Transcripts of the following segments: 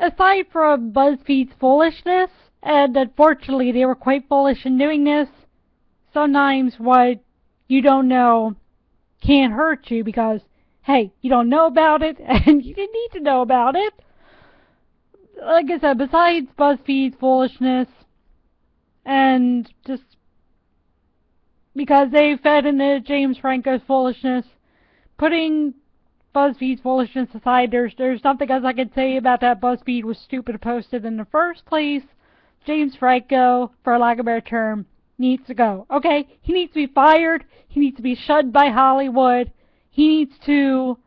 aside from BuzzFeed's foolishness, and unfortunately they were quite foolish in doing this, sometimes what you don't know can't hurt you because, hey, you don't know about it, and you didn't need to know about it. Like I said, besides BuzzFeed's foolishness, and just because they fed into James Franco's foolishness, putting BuzzFeed's foolishness aside, there's nothing else I could say about that BuzzFeed was stupid to post it in the first place. James Franco, for lack of a better term, needs to go. Okay? He needs to be fired. He needs to be shunned by Hollywood. He needs to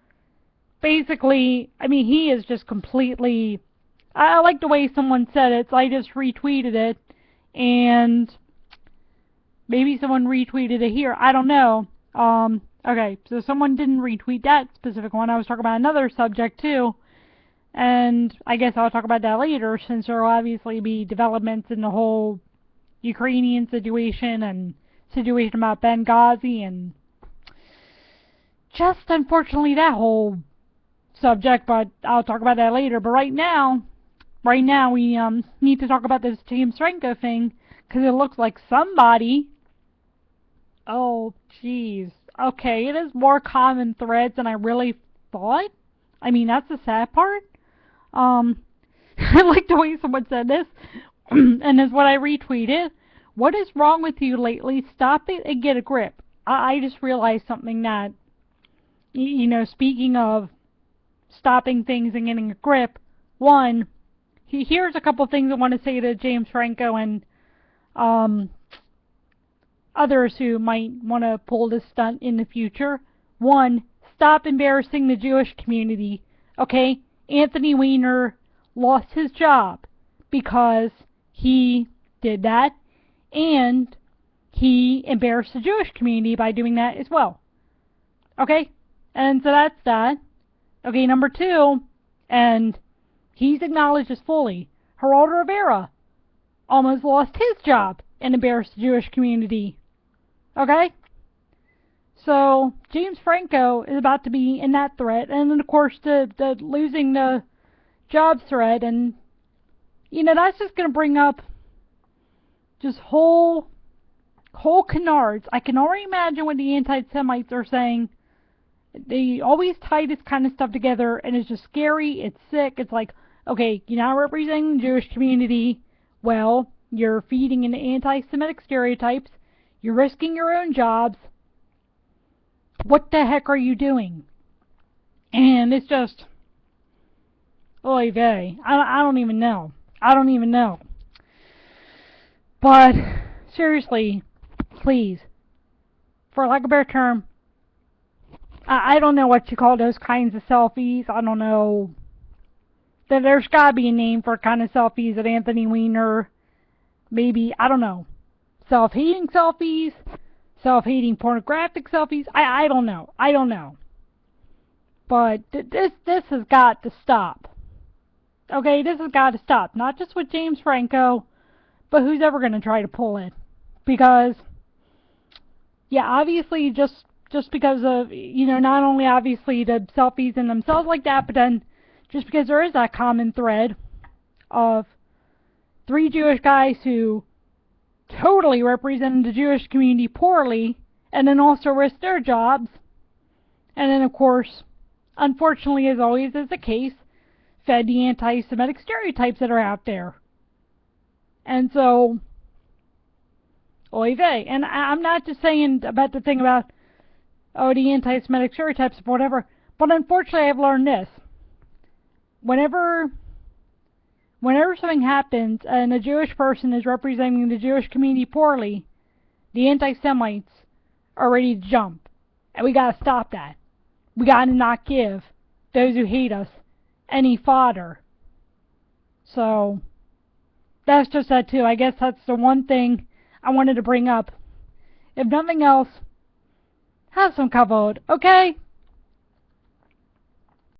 basically, I mean, he is just completely, I like the way someone said it, so I just retweeted it, and maybe someone retweeted it here. I don't know. Okay, so someone didn't retweet that specific one. I was talking about another subject too. And I guess I'll talk about that later, since there will obviously be developments in the whole Ukrainian situation and situation about Benghazi and just unfortunately that whole subject, but I'll talk about that later. But right now we need to talk about this James Franco thing, because it looks like somebody, oh jeez, okay, it is more common threads than I really thought. I mean, that's the sad part. I like the way someone said this, and is what I retweeted. What is wrong with you lately? Stop it and get a grip. I just realized something that, you know, speaking of stopping things and getting a grip, one, here's a couple things I want to say to James Franco and others who might want to pull this stunt in the future. One, stop embarrassing the Jewish community, okay? Anthony Weiner lost his job because he did that, and he embarrassed the Jewish community by doing that as well. Okay? And so that's that. Okay, number two, and he's acknowledged this fully, Geraldo Rivera almost lost his job and embarrassed the Jewish community. Okay? So, James Franco is about to be in that threat, and then, of course, the losing the job threat, and, you know, that's just going to bring up just whole canards. I can already imagine what the Anti Semites are saying. They always tie this kind of stuff together, and it's just scary, it's sick, it's like, okay, you're not representing the Jewish community, well, you're feeding into anti-Semitic stereotypes, you're risking your own jobs, what the heck are you doing? And it's just, oy vey, I don't even know. I don't even know. But, seriously, please, for lack of a better term, I don't know what you call those kinds of selfies. I don't know. There's got to be a name for kind of selfies that Anthony Weiner, maybe, I don't know. Self-hating selfies? Self-hating pornographic selfies? I don't know. I don't know. But this has got to stop. Okay, this has got to stop. Not just with James Franco, but who's ever going to try to pull it. Because, yeah, obviously just because of, you know, not only obviously the selfies in themselves like that, but then just because there is that common thread of 3 Jewish guys who totally represented the Jewish community poorly, and then also risked their jobs, and then, of course, unfortunately, as always is the case, fed the anti-Semitic stereotypes that are out there. And so, oy vey. And I'm not just saying about the thing about, oh, the anti-Semitic stereotypes or whatever, but unfortunately I've learned this. Whenever something happens and a Jewish person is representing the Jewish community poorly, the anti-Semites are ready to jump. And we gotta stop that. We gotta not give those who hate us any fodder. So, that's just that too. I guess that's the one thing I wanted to bring up. If nothing else, have some kavod, okay?